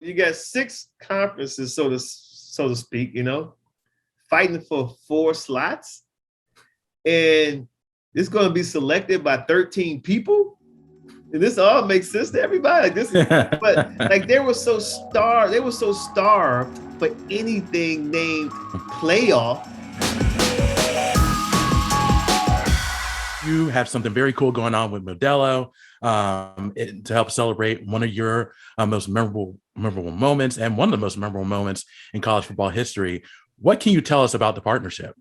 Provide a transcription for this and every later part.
you got 6 conferences, so to speak, fighting for 4 slots, and it's going to be selected by 13 people. And this all makes sense to everybody. Like this is, but like they were so starved for anything named playoff. You have something very cool going on with Modelo to help celebrate one of your most memorable moments and one of the most memorable moments in college football history. What can you tell us about the partnership?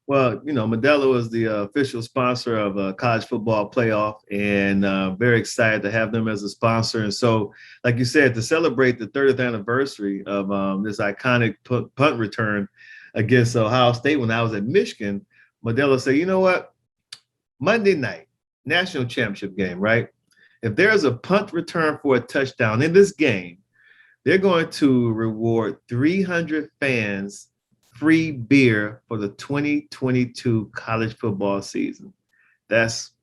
Well, Modelo is the official sponsor of college football playoff, and very excited to have them as a sponsor. And so, like you said, to celebrate the 30th anniversary of this iconic punt return against Ohio State when I was at Michigan, Modelo said, you know what? Monday night, national championship game, right? If there's a punt return for a touchdown in this game, they're going to reward 300 fans free beer for the 2022 college football season. That's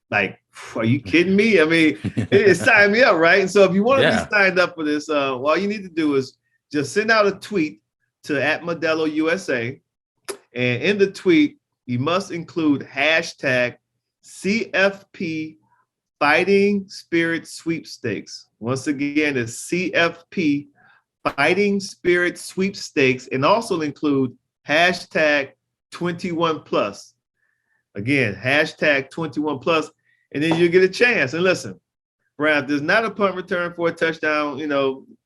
like, are you kidding me? I mean, it signed me up, right? And so if you want to be signed up for this, all you need to do is just send out a tweet to @ModeloUSA. And in the tweet, you must include hashtag CFP Fighting Spirit Sweepstakes. Once again, it's CFP Fighting Spirit Sweepstakes, and also include hashtag 21 plus. Again, hashtag 21 plus, and then you get a chance. And listen, Brad, there's not a punt return for a touchdown.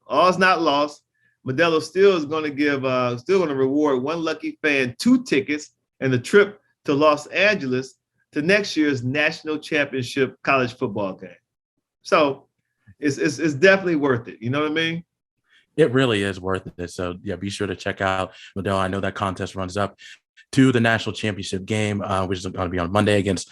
All's not lost. Modelo still is going to reward one lucky fan 2 tickets and a trip to Los Angeles to next year's national championship college football game. So it's definitely worth it. You know what I mean? It really is worth it. So yeah, be sure to check out Modelo. I know that contest runs up to the national championship game, which is going to be on Monday against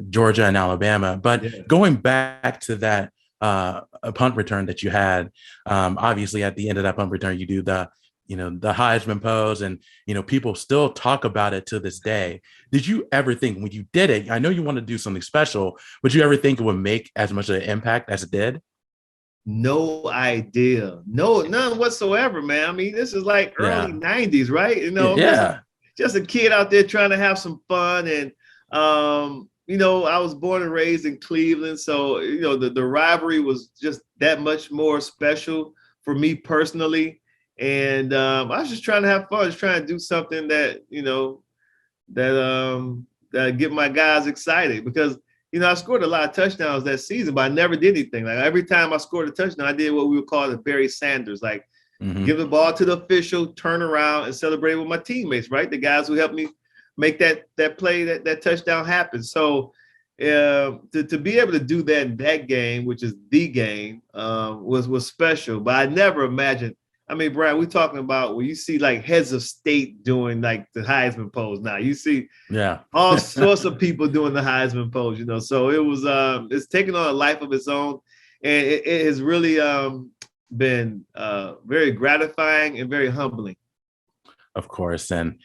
Georgia and Alabama. But going back to that a punt return that you had, obviously at the end of that punt return, you do the Heisman pose, and people still talk about it to this day. Did you ever think when you did it, I know you want to do something special, but you ever think it would make as much of an impact as it did? No idea. No, none whatsoever, man. I mean, this is like early 90s, right? Just a kid out there trying to have some fun. And, I was born and raised in Cleveland. So, the rivalry was just that much more special for me personally. And I was just trying to have fun, just trying to do something that, that get my guys excited, because I scored a lot of touchdowns that season, but I never did anything. Like every time I scored a touchdown, I did what we would call the Barry Sanders, like give the ball to the official, turn around and celebrate with my teammates, right? The guys who helped me make that play, that touchdown happen. So to be able to do that in that game, which is the game, was special. But I never imagined. I mean, Brian, we're talking about when you see like heads of state doing like the Heisman pose. Now you see all sorts of people doing the Heisman pose, so it was it's taken on a life of its own, and it has really been very gratifying and very humbling. Of course. And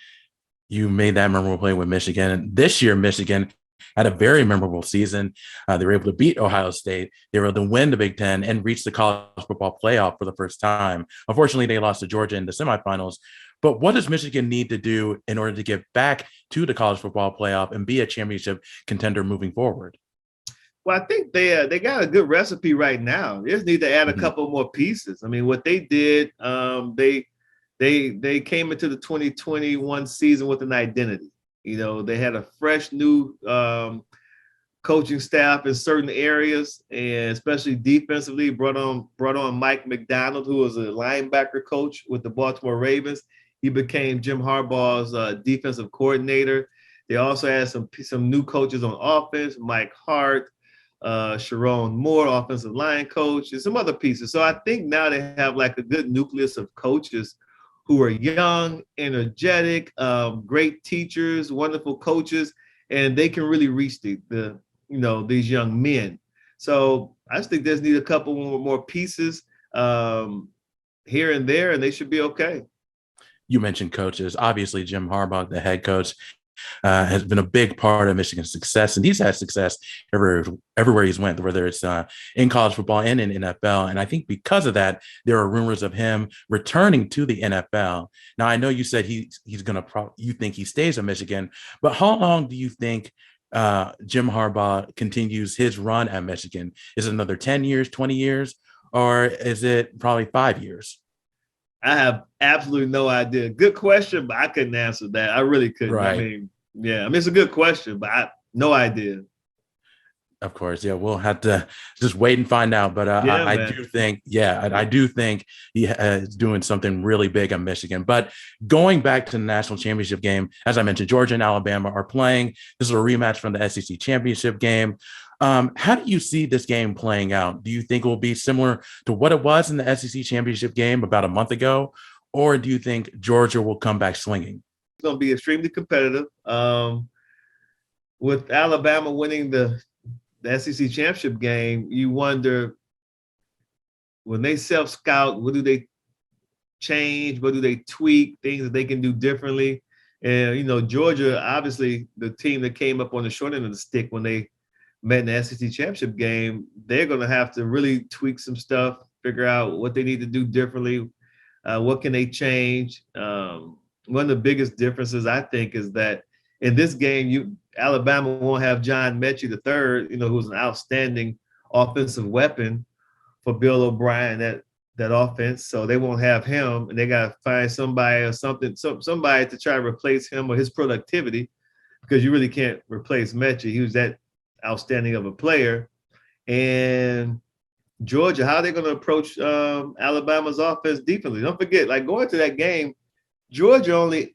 you made that memorable play with Michigan. And this year, Michigan had a very memorable season. They were able to beat Ohio State. They were able to win the Big Ten and reach the college football playoff for the first time. Unfortunately, they lost to Georgia in the semifinals. But what does Michigan need to do in order to get back to the college football playoff and be a championship contender moving forward? Well, I think they got a good recipe right now. They just need to add a couple more pieces. I mean, what they did, they came into the 2021 season with an identity. They had a fresh new coaching staff in certain areas, and especially defensively, brought on Mike Macdonald, who was a linebacker coach with the Baltimore Ravens. He became Jim Harbaugh's defensive coordinator. They also had some new coaches on offense, Mike Hart, Sharon Moore, offensive line coach, and some other pieces. So I think now they have like a good nucleus of coaches who are young, energetic, great teachers, wonderful coaches, and they can really reach these young men. So I just think there's need a couple more pieces here and there, and they should be okay. You mentioned coaches. Obviously, Jim Harbaugh, the head coach, has been a big part of Michigan's success, and he's had success everywhere he's went, whether it's in college football and in NFL. And I think because of that, there are rumors of him returning to the NFL. Now, I know you said he's going to you think he stays at Michigan, but how long do you think Jim Harbaugh continues his run at Michigan? Is it another 10 years, 20 years, or is it probably 5 years? I have absolutely no idea. Good question, but I couldn't answer that. I really couldn't. Right. It's a good question, but no idea. Of course, yeah, we'll have to just wait and find out. But I do think, I do think he is doing something really big at Michigan. But going back to the national championship game, as I mentioned, Georgia and Alabama are playing. This is a rematch from the SEC championship game. How do you see this game playing out? Do you think it will be similar to what it was in the SEC championship game about a month ago? Or do you think Georgia will come back swinging? It's going to be extremely competitive. With Alabama winning the SEC championship game, you wonder, when they self-scout, what do they change? What do they tweak? Things that they can do differently? And, Georgia, obviously, the team that came up on the short end of the stick when they met in the SEC championship game, they're going to have to really tweak some stuff, figure out what they need to do differently. What can they change? One of the biggest differences, I think, is that in this game, Alabama won't have John Mechie III, who's an outstanding offensive weapon for Bill O'Brien, that offense. So they won't have him, and they got to find somebody or somebody to try to replace him or his productivity, because you really can't replace Mechie. He was that outstanding of a player. And Georgia, how are they going to approach Alabama's offense defensively? Don't forget, like, going to that game, Georgia only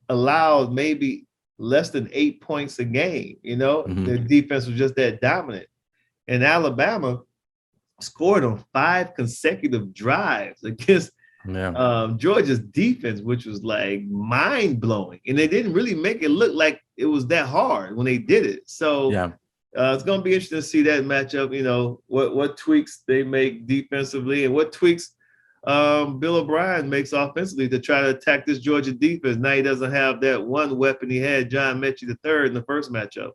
allowed maybe less than 8 points a game. Their defense was just that dominant. And Alabama scored on 5 consecutive drives against Georgia's defense, which was like mind-blowing. And they didn't really make it look like it was that hard when they did it. So it's going to be interesting to see that matchup, what tweaks they make defensively and what tweaks Bill O'Brien makes offensively to try to attack this Georgia defense. Now he doesn't have that one weapon he had, John Mechie III, in the first matchup.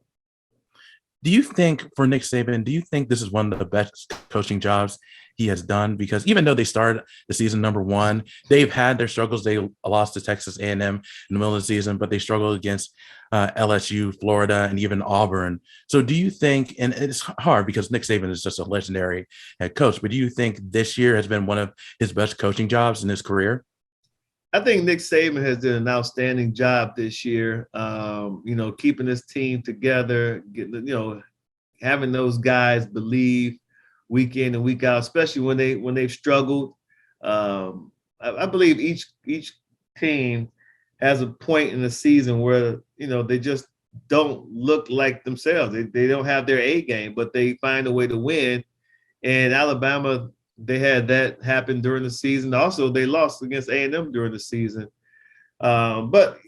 Do you think, for Nick Saban, do you think this is one of the best coaching jobs he has done? Because even though they started the season number 1, they've had their struggles. They lost to Texas A&M in the middle of the season, but they struggled against LSU, Florida, and even Auburn. So do you think, and it's hard because Nick Saban is just a legendary head coach, but do you think this year has been one of his best coaching jobs in his career? I think Nick Saban has done an outstanding job this year, keeping his team together, getting, having those guys believe week in and week out, especially when they've struggled. I believe each team has a point in the season where, they just don't look like themselves. They don't have their A game, but they find a way to win. And Alabama, they had that happen during the season. Also, they lost against A&M during the season. But,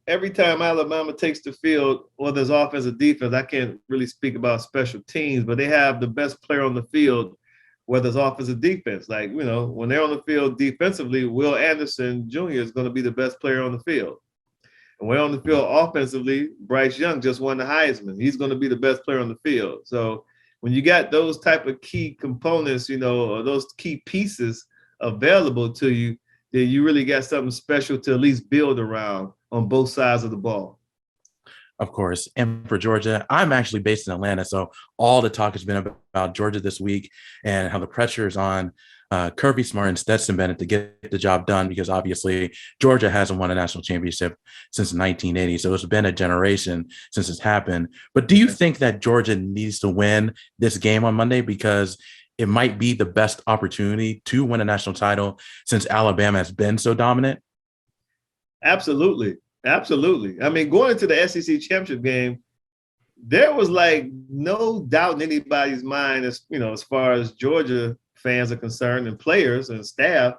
every time Alabama takes the field, whether it's offense or defense, I can't really speak about special teams, but they have the best player on the field, whether it's offense or defense. Like, when they're on the field defensively, Will Anderson Jr. is going to be the best player on the field. And when on the field offensively, Bryce Young just won the Heisman. He's going to be the best player on the field. So when you got those type of key components, or those key pieces available to you, then you really got something special to at least build around on both sides of the ball. Of course. And for Georgia, I'm actually based in Atlanta. So all the talk has been about Georgia this week and how the pressure is on Kirby Smart and Stetson Bennett to get the job done, because obviously Georgia hasn't won a national championship since 1980. So it's been a generation since it's happened. But do you think that Georgia needs to win this game on Monday, because it might be the best opportunity to win a national title since Alabama has been so dominant? Absolutely. Absolutely. I mean, going into the SEC championship game, there was like no doubt in anybody's mind, as far as Georgia fans are concerned and players and staff,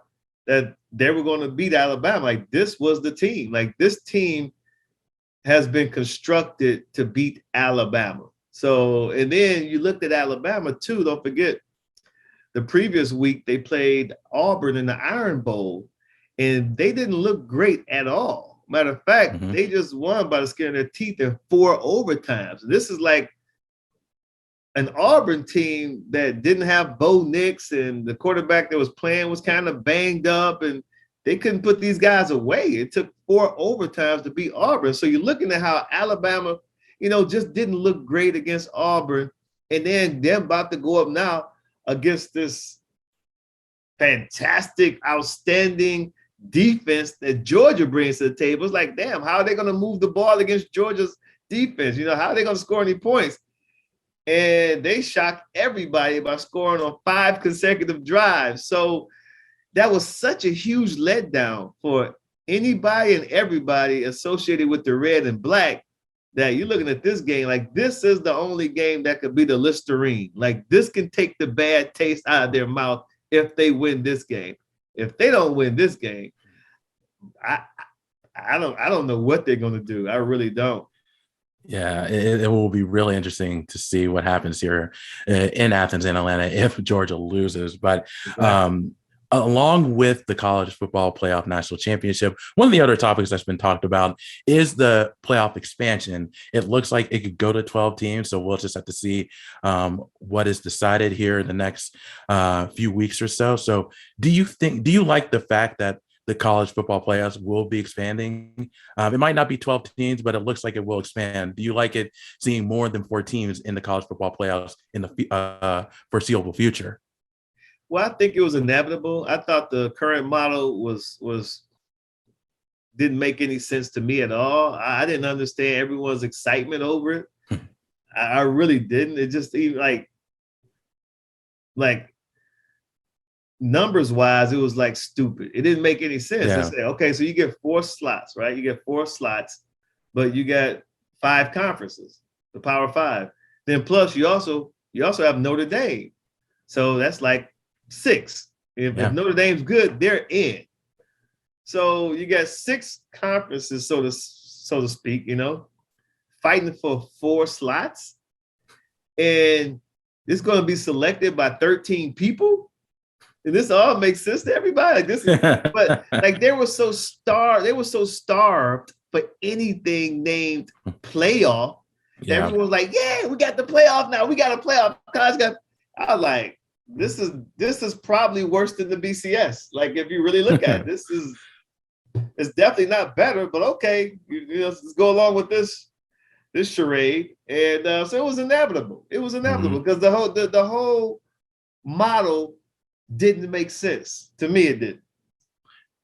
that they were going to beat Alabama. Like, this was the team. Like, this team has been constructed to beat Alabama. So, and then you looked at Alabama too. Don't forget, the previous week they played Auburn in the Iron Bowl, and they didn't look great at all. Matter of fact, Mm-hmm. they just won by the skin of their teeth in 4 overtimes. This is like an Auburn team that didn't have Bo Nix, and the quarterback that was playing was kind of banged up, and they couldn't put these guys away. It took 4 overtimes to beat Auburn. So you're looking at how Alabama, just didn't look great against Auburn. And then they're about to go up now against this fantastic, outstanding defense that Georgia brings to the table. It's like, damn, how are they going to move the ball against Georgia's defense? How are they going to score any points? And they shocked everybody by scoring on 5 consecutive drives. So that was such a huge letdown for anybody and everybody associated with the red and black, that you're looking at this game like this is the only game that could be the Listerine. Like, this can take the bad taste out of their mouth if they win this game. If they don't win this game, I don't know what they're going to do. I really don't. Yeah, it will be really interesting to see what happens here in Athens and Atlanta if Georgia loses. But along with the college football playoff national championship, one of the other topics that's been talked about is the playoff expansion. It looks like it could go to 12 teams. So we'll just have to see what is decided here in the next few weeks or so. So do you like the fact that the college football playoffs will be expanding? It might not be 12 teams, but it looks like it will expand. Do you like it seeing more than 4 teams in the college football playoffs in the foreseeable future? Well, I think it was inevitable. I thought the current model was didn't make any sense to me at all. I didn't understand everyone's excitement over it. I really didn't. It just even like numbers wise, it was like stupid. It didn't make any sense. Yeah. I said, okay, so you get 4 slots, right? You get 4 slots, but you got 5 conferences, the Power 5. Then plus you also have Notre Dame. So that's like 6. If Notre Dame's good, they're in. So you got 6 conferences, so to speak, fighting for 4 slots. And it's going to be selected by 13 people. And this all makes sense to everybody. But like they were so starved for anything named playoff. Yeah. Everyone was like, yeah, we got the playoff now. We got a playoff. I was like, this is probably worse than the BCS. Like, if you really look at it, it's definitely not better, but okay, let's go along with this charade. And so it was inevitable. It was inevitable because the whole model didn't make sense to me. It didn't.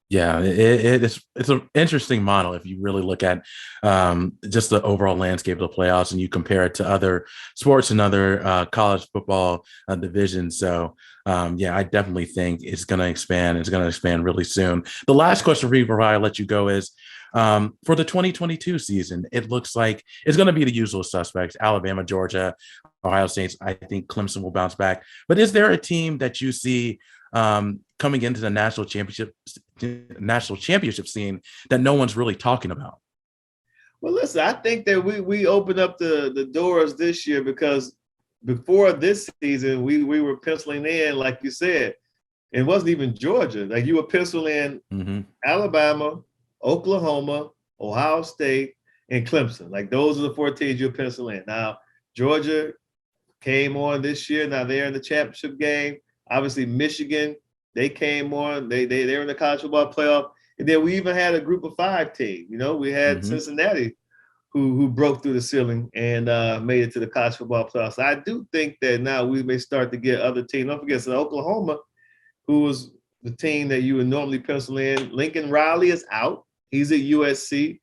Yeah, it's an interesting model if you really look at just the overall landscape of the playoffs and you compare it to other sports and other college football divisions. So, I definitely think it's going to expand. It's going to expand really soon. The last question for you before I let you go is, for the 2022 season, it looks like it's going to be the usual suspects: Alabama, Georgia, Ohio State. I think Clemson will bounce back. But is there a team that you see coming into the national championship scene that no one's really talking about? Well, listen, I think that we opened up the doors this year because before this season, we were penciling in, like you said, it wasn't even Georgia. Like, you were penciling in Alabama, Oklahoma, Ohio State, and Clemson. Like, those are the 4 teams you pencil in. Now, Georgia came on this year. Now they're in the championship game. Obviously, Michigan, they came on. They're in the college football playoff. And then we even had a group of 5 team. We had Cincinnati who broke through the ceiling and made it to the college football playoffs. So I do think that now we may start to get other teams. Don't forget, so Oklahoma, who was the team that you would normally pencil in. Lincoln Riley is out. He's at USC.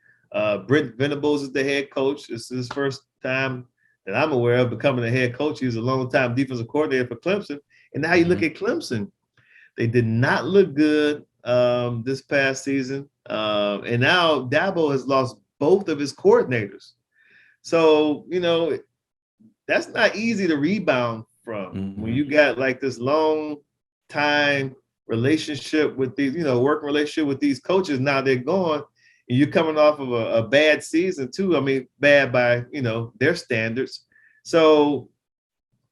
Brent Venables is the head coach. This is his first time that I'm aware of becoming a head coach. He was a long-time defensive coordinator for Clemson. And now you look at Clemson. They did not look good this past season. And now Dabo has lost both of his coordinators. So, that's not easy to rebound from when you got like this long time relationship with these, working relationship with these coaches. Now they're gone and you're coming off of a bad season too. I mean, bad by, their standards. So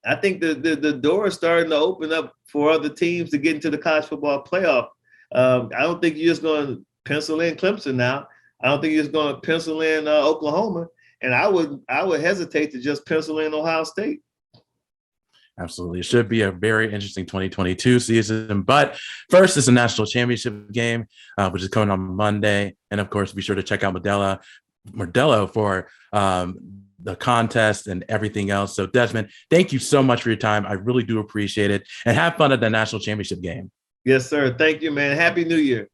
I think the door is starting to open up for other teams to get into the college football playoff. I don't think you're just going to pencil in Clemson now. I don't think he's going to pencil in Oklahoma, and I would hesitate to just pencil in Ohio State. Absolutely. It should be a very interesting 2022 season. But first is the national championship game, which is coming on Monday. And of course, be sure to check out Modelo for the contest and everything else. So Desmond, thank you so much for your time. I really do appreciate it. And have fun at the national championship game. Yes, sir. Thank you, man. Happy New Year.